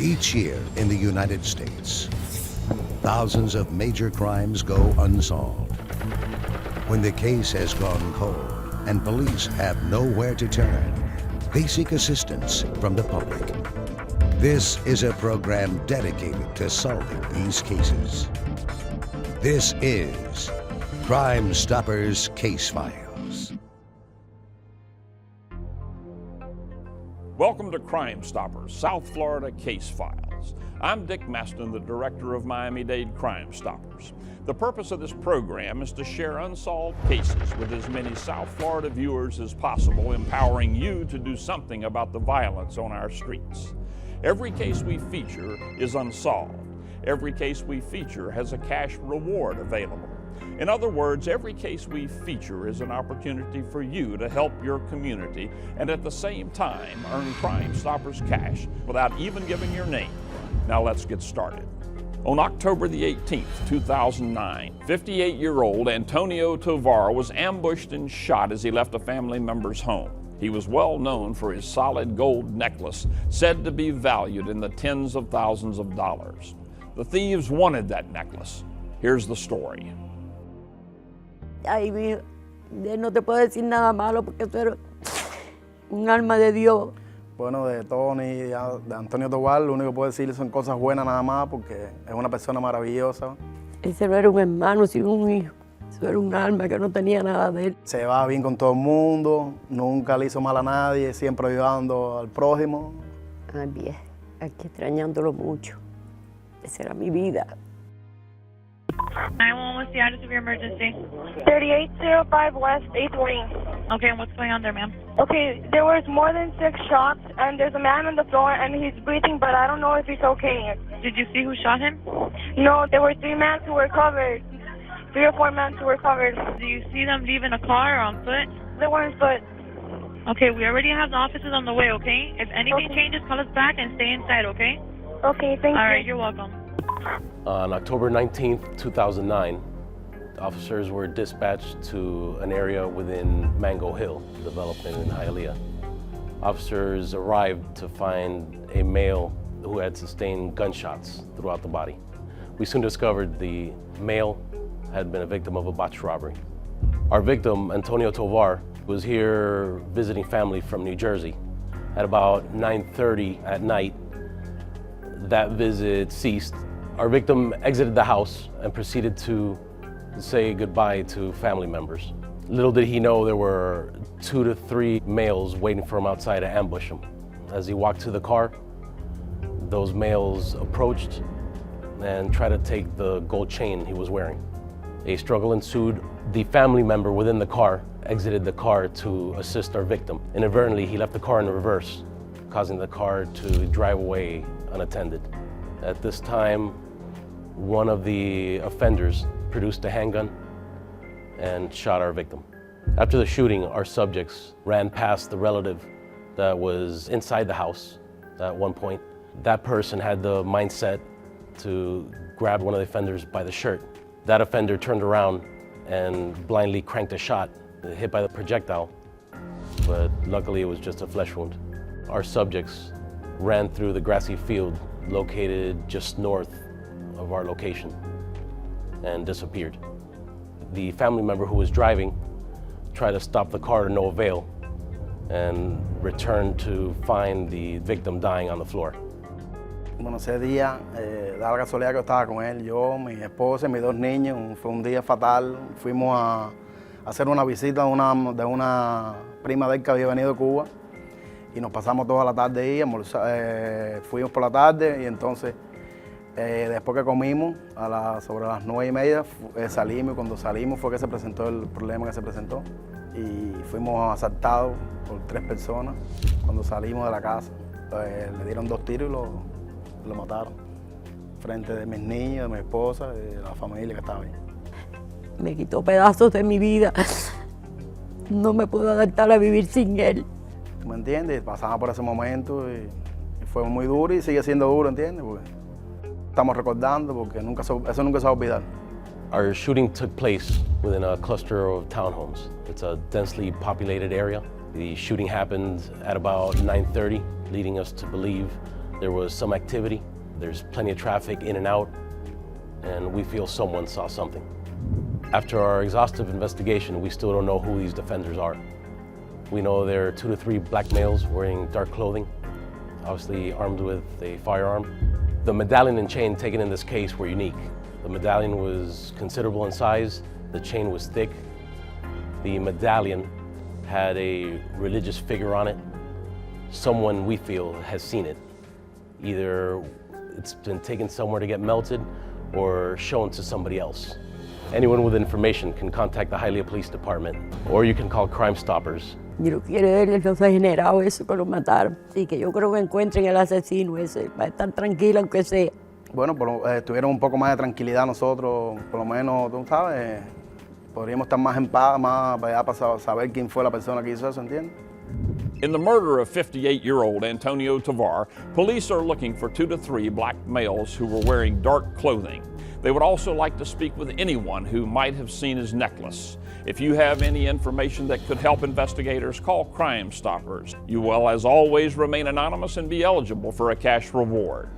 Each year in the United States, thousands of major crimes go unsolved. When the case has gone cold and police have nowhere to turn, they seek assistance from the public. This is a program dedicated to solving these cases. This is Crime Stoppers Case Files. Welcome to Crime Stoppers, South Florida Case Files. I'm Dick Masten, the director of Miami-Dade Crime Stoppers. The purpose of this program is to share unsolved cases with as many South Florida viewers as possible, empowering you to do something about the violence on our streets. Every case we feature is unsolved. Every case we feature has a cash reward available. In other words, every case we feature is an opportunity for you to help your community and at the same time earn Crime Stoppers cash without even giving your name. Now let's get started. On October the 18th, 2009, 58-year-old Antonio Tovar was ambushed and shot as he left a family member's home. He was well known for his solid gold necklace, said to be valued in the tens of thousands of dollars. The thieves wanted that necklace. Here's the story. Ay, no te puedo decir nada malo porque tú eres un alma de Dios. Bueno, de Tony, de Antonio Tovar, lo único que puedo decir son cosas buenas nada más porque es una persona maravillosa. Ese no era un hermano, sino un hijo. Eso era un alma que no tenía nada de él. Se va bien con todo el mundo, nunca le hizo mal a nadie, siempre ayudando al prójimo. Ay, bien, aquí extrañándolo mucho. Esa era mi vida. 911, what's the address of your emergency? 3805 West 8th Wing. Okay, and what's going on there, ma'am? Okay, there was more than 6 shots, and there's a man on the floor, and he's breathing, but I don't know if he's okay. Did you see who shot him? No, there were 3 men who were covered. 3 or 4 men who were covered. Do you see them leaving a car or on foot? They were on foot. Okay, we already have the officers on the way, okay? If anything changes, call us back and stay inside, okay? Okay, thank you. All right, you're welcome. On October 19th, 2009, officers were dispatched to an area within Mango Hill development in Hialeah. Officers arrived to find a male who had sustained gunshots throughout the body. We soon discovered the male had been a victim of a botched robbery. Our victim, Antonio Tovar, was here visiting family from New Jersey. At about 9:30 at night, that visit ceased. Our victim exited the house and proceeded to say goodbye to family members. Little did he know there were 2 to 3 males waiting for him outside to ambush him. As he walked to the car, those males approached and tried to take the gold chain he was wearing. A struggle ensued. The family member within the car exited the car to assist our victim. Inadvertently, he left the car in reverse, causing the car to drive away unattended. At this time, one of the offenders produced a handgun and shot our victim. After the shooting, our subjects ran past the relative that was inside the house at one point. That person had the mindset to grab one of the offenders by the shirt. That offender turned around and blindly cranked a shot, hit by the projectile, but luckily it was just a flesh wound. Our subjects ran through the grassy field located just north of our location and disappeared. The family member who was driving tried to stop the car to no avail and returned to find the victim dying on the floor. Bueno, ese día, da la casualidad que yo estaba con él, yo, mi esposa y mis 2 niños. Fue un día fatal. Fuimos a hacer una visita de una prima de él que había venido de Cuba y nos pasamos toda la tarde ahí, fuimos por la tarde y entonces después que comimos, sobre las 9:30 salimos, y cuando salimos fue que se presentó el problema que se presentó y fuimos asaltados por 3 personas. Cuando salimos de la casa, le dieron 2 tiros y lo mataron frente de mis niños, de mi esposa y de la familia que estaba ahí. Me quitó pedazos de mi vida. No me puedo adaptar a vivir sin él. ¿Tú me entiendes? Pasamos por ese momento y fue muy duro y sigue siendo duro, ¿entiendes? Porque estamos recordando porque eso nunca se va a olvidar. Our shooting took place within a cluster of townhomes. It's a densely populated area. The shooting happened at about 9:30, leading us to believe There was some activity. There's plenty of traffic in and out, and we feel someone saw something. After our exhaustive investigation, we still don't know who these defenders are. We know there are 2 to 3 black males wearing dark clothing, obviously armed with a firearm. The medallion and chain taken in this case were unique. The medallion was considerable in size, the chain was thick. The medallion had a religious figure on it. Someone, we feel, has seen it. Either it's been taken somewhere to get melted or shown to somebody else. Anyone with information can contact the Hialeah Police Department, or you can call Crime Stoppers. Yo no quiero ver los degenerados eso que lo mataron. Así que yo creo que encuentren el asesino ese, para estar tranquila aunque sea. Bueno, tuvieron un poco más de tranquilidad nosotros, por lo menos, tú sabes, podríamos estar más en paz, más allá para saber quién fue la persona que hizo eso, ¿entiendes? In the murder of 58-year-old Antonio Tovar, police are looking for 2 to 3 black males who were wearing dark clothing. They would also like to speak with anyone who might have seen his necklace. If you have any information that could help investigators, call Crime Stoppers. You will, as always, remain anonymous and be eligible for a cash reward.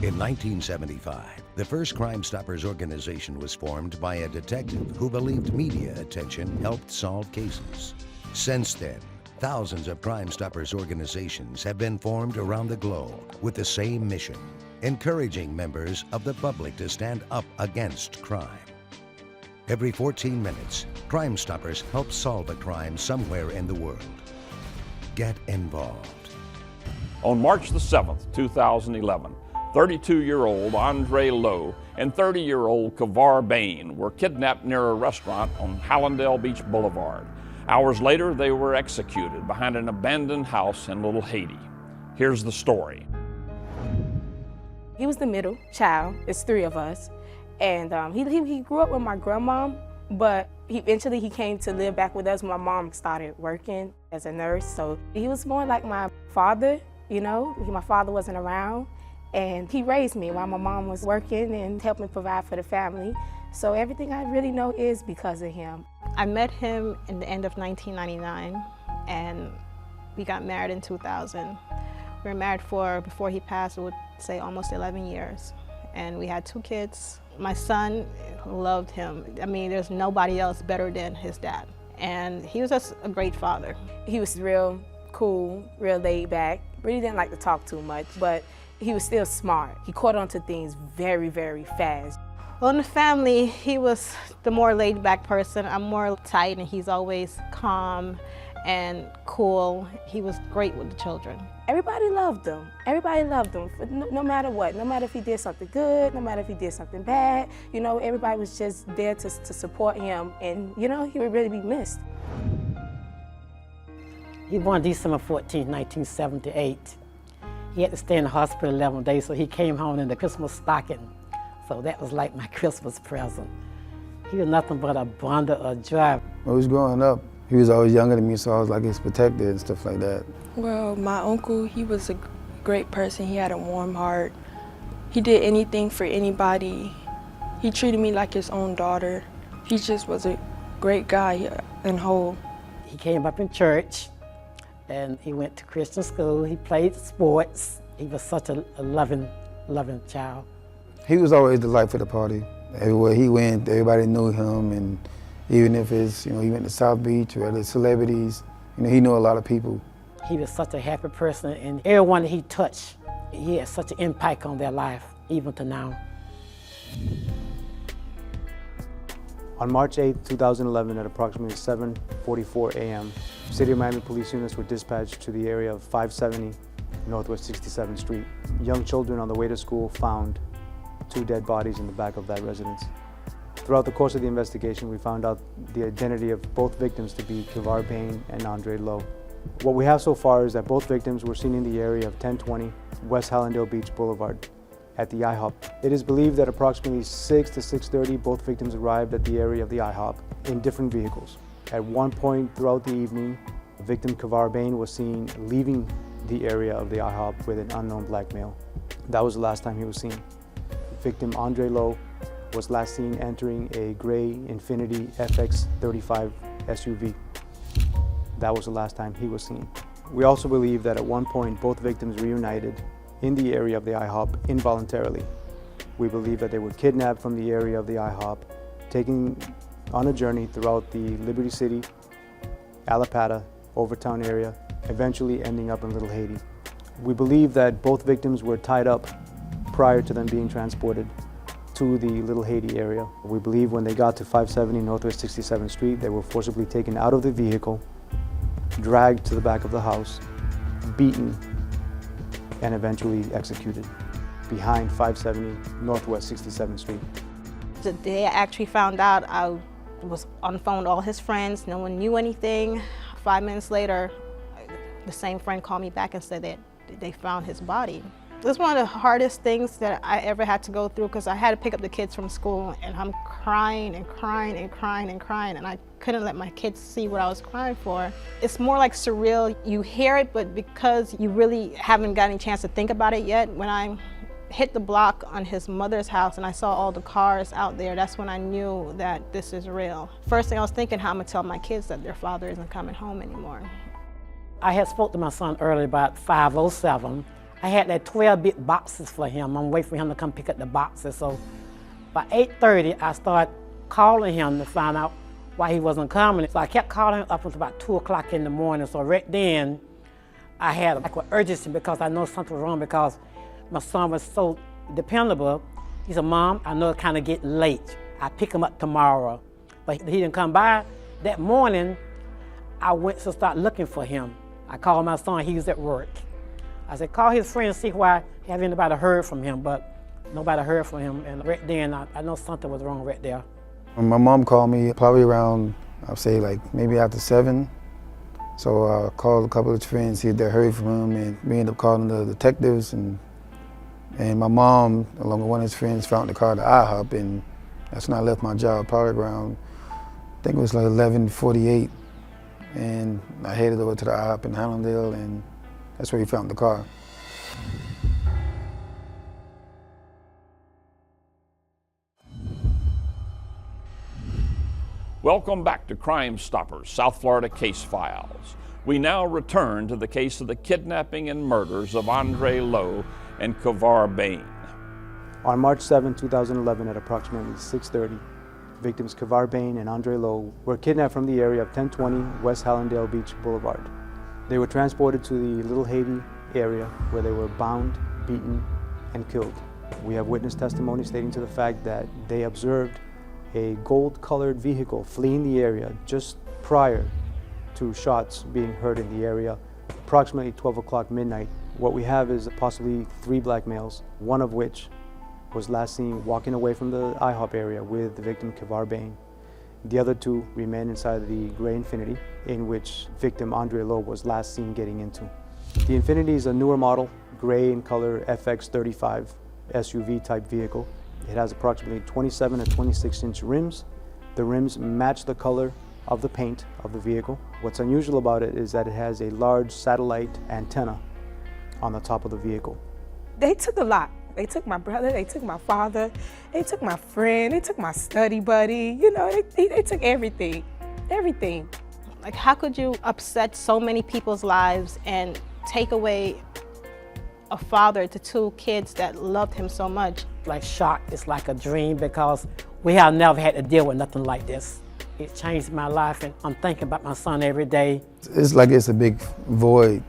In 1975, the first Crime Stoppers organization was formed by a detective who believed media attention helped solve cases. Since then, thousands of Crime Stoppers organizations have been formed around the globe with the same mission, encouraging members of the public to stand up against crime. Every 14 minutes, Crime Stoppers help solve a crime somewhere in the world. Get involved. On March the 7th, 2011, 32-year-old Andre Lowe and 30-year-old Kevar Bain were kidnapped near a restaurant on Hallandale Beach Boulevard. Hours later, they were executed behind an abandoned house in Little Haiti. Here's the story. He was the middle child. It's 3 of us. And he grew up with my grandma, but eventually he came to live back with us. My mom started working as a nurse, so he was more like my father, you know. My father wasn't around, and he raised me while my mom was working and helping provide for the family. So everything I really know is because of him. I met him in the end of 1999, and we got married in 2000. We were married for, before he passed, I would say almost 11 years. And we had 2 kids. My son loved him. I mean, there's nobody else better than his dad. And he was just a great father. He was real cool, real laid back. Really didn't like to talk too much, but he was still smart. He caught on to things very, very fast. Well, in the family, he was the more laid back person. I'm more tight, and he's always calm and cool. He was great with the children. Everybody loved him. Everybody loved him, no matter what. No matter if he did something good, no matter if he did something bad. You know, everybody was just there to support him, and, you know, he would really be missed. He was born December 14, 1978. He had to stay in the hospital 11 days, so he came home in the Christmas stocking. So that was like my Christmas present. He was nothing but a bundle of joy. When I was growing up, he was always younger than me, so I was like his protector and stuff like that. Well, my uncle, he was a great person. He had a warm heart. He did anything for anybody. He treated me like his own daughter. He just was a great guy in whole. He came up in church, and he went to Christian school. He played sports. He was such a loving child. He was always the life of the party. Everywhere he went, everybody knew him, and even if it's, you know, he went to South Beach or other celebrities, you know, he knew a lot of people. He was such a happy person, and everyone that he touched, he had such an impact on their life, even to now. On March 8, 2011, at approximately 7:44 a.m., City of Miami police units were dispatched to the area of 570 Northwest 67th Street. Young children on the way to school found 2 dead bodies in the back of that residence. Throughout the course of the investigation, we found out the identity of both victims to be Kevar Bain and Andre Lowe. What we have so far is that both victims were seen in the area of 1020 West Hallandale Beach Boulevard at the IHOP. It is believed that approximately 6 to 6:30, both victims arrived at the area of the IHOP in different vehicles. At one point throughout the evening, victim Kevar Bain was seen leaving the area of the IHOP with an unknown black male. That was the last time he was seen. Victim Andre Lowe was last seen entering a gray Infiniti FX35 SUV. That was the last time he was seen. We also believe that at one point both victims reunited in the area of the IHOP involuntarily. We believe that they were kidnapped from the area of the IHOP, taken on a journey throughout the Liberty City, Alapata, Overtown area, eventually ending up in Little Haiti. We believe that both victims were tied up prior to them being transported to the Little Haiti area. We believe when they got to 570 Northwest 67th Street, they were forcibly taken out of the vehicle, dragged to the back of the house, beaten, and eventually executed behind 570 Northwest 67th Street. The day I actually found out, I was on the phone with all his friends. No one knew anything. 5 minutes later, the same friend called me back and said that they found his body. It was one of the hardest things that I ever had to go through because I had to pick up the kids from school and I'm crying and crying and crying and crying and I couldn't let my kids see what I was crying for. It's more like surreal. You hear it, but because you really haven't got any chance to think about it yet, when I hit the block on his mother's house and I saw all the cars out there, that's when I knew that this is real. First thing I was thinking, how I'm gonna tell my kids that their father isn't coming home anymore. I had spoke to my son earlier about 5:07. I had that 12 big boxes for him. I'm waiting for him to come pick up the boxes. So by 8:30, I started calling him to find out why he wasn't coming. So I kept calling him up until about 2 o'clock in the morning. So right then, I had like an urgency because I know something was wrong because my son was so dependable. He said, Mom, I know it's kind of getting late. I'll pick him up tomorrow. But he didn't come by. That morning, I went to start looking for him. I called my son, he was at work. I said, call his friend, see why have anybody heard from him, but nobody heard from him. And right then, I know something was wrong right there. My mom called me probably around, I'd say like maybe after 7. So I called a couple of friends, see if they heard from him, and we ended up calling the detectives. And my mom, along with one of his friends, found the car at the IHOP, and that's when I left my job, probably around, I think it was like 11:48. And I headed over to the IHOP in Hallandale, and that's where he found the car. Welcome back to Crime Stoppers, South Florida Case Files. We now return to the case of the kidnapping and murders of Andre Lowe and Kevar Bain. On March 7, 2011 at approximately 6:30, victims Kevar Bain and Andre Lowe were kidnapped from the area of 1020 West Hallandale Beach Boulevard. They were transported to the Little Haiti area where they were bound, beaten, and killed. We have witness testimony stating to the fact that they observed a gold-colored vehicle fleeing the area just prior to shots being heard in the area, approximately 12 o'clock midnight. What we have is possibly 3 black males, one of which was last seen walking away from the IHOP area with the victim Kevar Bain. The other 2 remain inside the gray Infiniti, in which victim Andre Lowe was last seen getting into. The Infiniti is a newer model, gray in color FX35 SUV type vehicle. It has approximately 27 and 26-inch rims. The rims match the color of the paint of the vehicle. What's unusual about it is that it has a large satellite antenna on the top of the vehicle. They took a lot. They took my brother, they took my father, they took my friend, they took my study buddy. You know, they took everything, everything. Like, how could you upset so many people's lives and take away a father to 2 kids that loved him so much? Like shock, it's like a dream because we have never had to deal with nothing like this. It changed my life and I'm thinking about my son every day. It's like it's a big void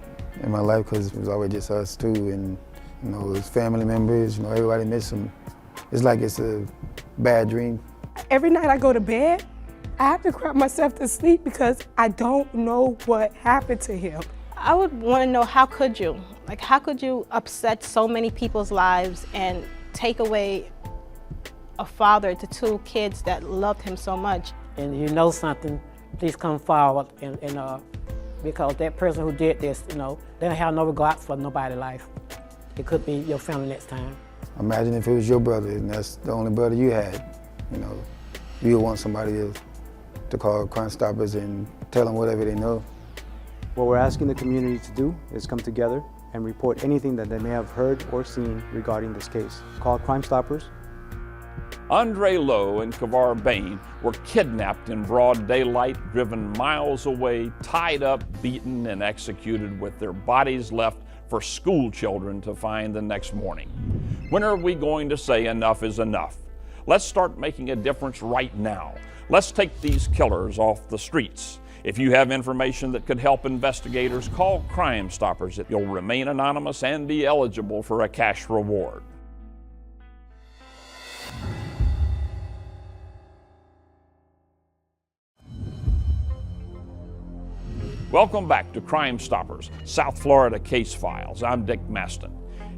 in my life because it was always just us 2 and you know, his family members, you know, everybody miss him. It's like it's a bad dream. Every night I go to bed, I have to cry myself to sleep because I don't know what happened to him. I would want to know, how could you? Like, how could you upset so many people's lives and take away a father to 2 kids that loved him so much? And you know something, please come forward and because that person who did this, you know, they don't have no regard for nobody's life. It could be your family next time. Imagine if it was your brother and that's the only brother you had. You know, you would want somebody to call Crime Stoppers and tell them whatever they know. What we're asking the community to do is come together and report anything that they may have heard or seen regarding this case. Call Crime Stoppers Andre Lowe and Kevar Bain were kidnapped in broad daylight, driven miles away, tied up, beaten, and executed with their bodies left for school children to find the next morning. When are we going to say enough is enough? Let's start making a difference right now. Let's take these killers off the streets. If you have information that could help investigators, call Crime Stoppers. You'll remain anonymous and be eligible for a cash reward. Welcome back to Crime Stoppers, South Florida Case Files. I'm Dick Masten.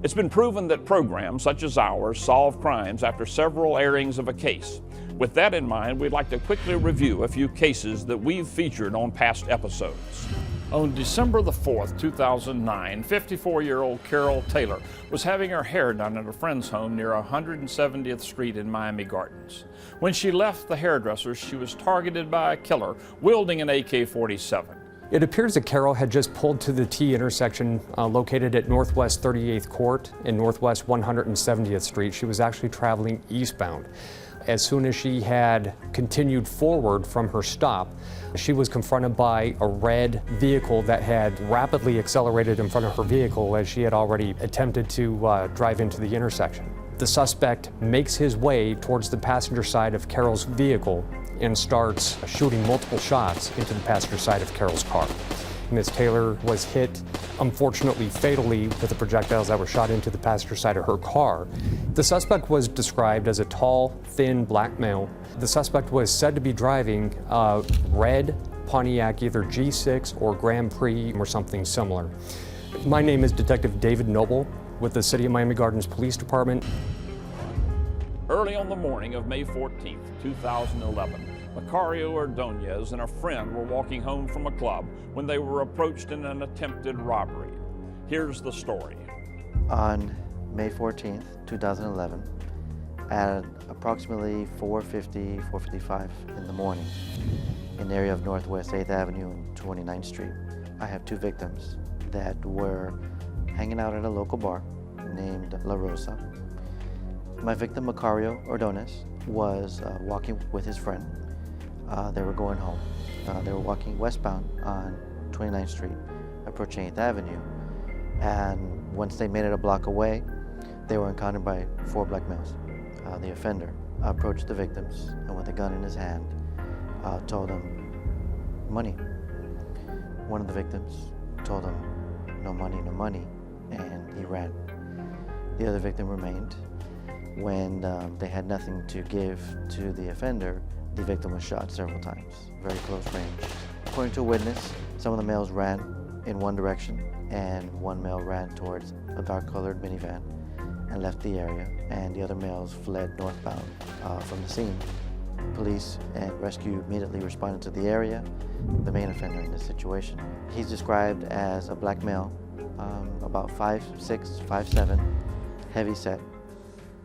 It's been proven that programs such as ours solve crimes after several airings of a case. With that in mind, we'd like to quickly review a few cases that we've featured on past episodes. On December the 4th, 2009, 54-year-old Carol Taylor was having her hair done at a friend's home near 170th Street in Miami Gardens. When she left the hairdresser's, she was targeted by a killer wielding an AK-47. It appears that Carol had just pulled to the T intersection located at Northwest 38th Court and Northwest 170th Street. She was actually traveling eastbound. As soon as she had continued forward from her stop, she was confronted by a red vehicle that had rapidly accelerated in front of her vehicle as she had already attempted to drive into the intersection. The suspect makes his way towards the passenger side of Carol's vehicle and starts shooting multiple shots into the passenger side of Carol's car. Ms. Taylor was hit, unfortunately fatally, with the projectiles that were shot into the passenger side of her car. The suspect was described as a tall, thin black male. The suspect was said to be driving a red Pontiac, either G6 or Grand Prix or something similar. My name is Detective David Noble with the City of Miami Gardens Police Department. Early on the morning of May 14th, 2011, Macario Ordonez and a friend were walking home from a club when they were approached in an attempted robbery. Here's the story. On May 14th, 2011, at approximately 4:50, 4:55 in the morning, in the area of Northwest 8th Avenue and 29th Street, I have two victims that were hanging out at a local bar named La Rosa. My victim, Macario Ordonez, was walking with his friend. They were going home. They were walking westbound on 29th Street, approaching 8th Avenue. And once they made it a block away, they were encountered by four black males. The offender approached the victims and with a gun in his hand, told them, money. One of the victims told him, no money, no money, and he ran. The other victim remained. When they had nothing to give to the offender, the victim was shot several times, very close range. According to a witness, some of the males ran in one direction and one male ran towards a dark-colored minivan and left the area, and the other males fled northbound from the scene. Police and rescue immediately responded to the area, the main offender in this situation. He's described as a black male, about 5'6", 5'7", heavy set,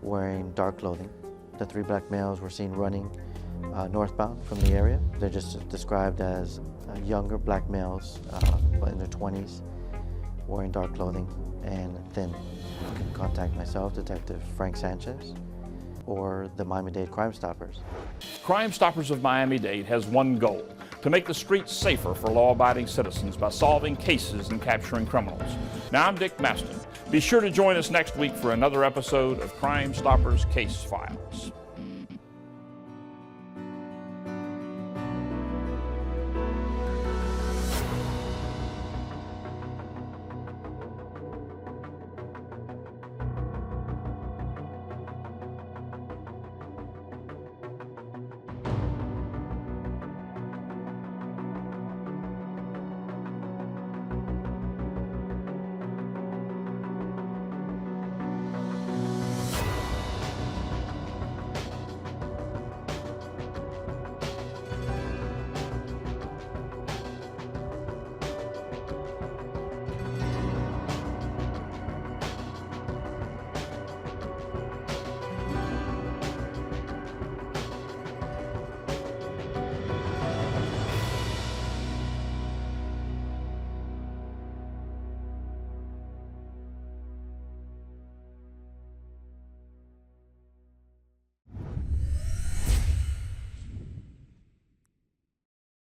wearing dark clothing. The three black males were seen running northbound from the area. They're just described as younger black males in their 20s, wearing dark clothing and thin. You can contact myself, Detective Frank Sanchez, or the Miami-Dade Crime Stoppers. Crime Stoppers of Miami-Dade has one goal: to make the streets safer for law-abiding citizens by solving cases and capturing criminals. Now, I'm Dick Masten. Be sure to join us next week for another episode of Crime Stoppers Case Files.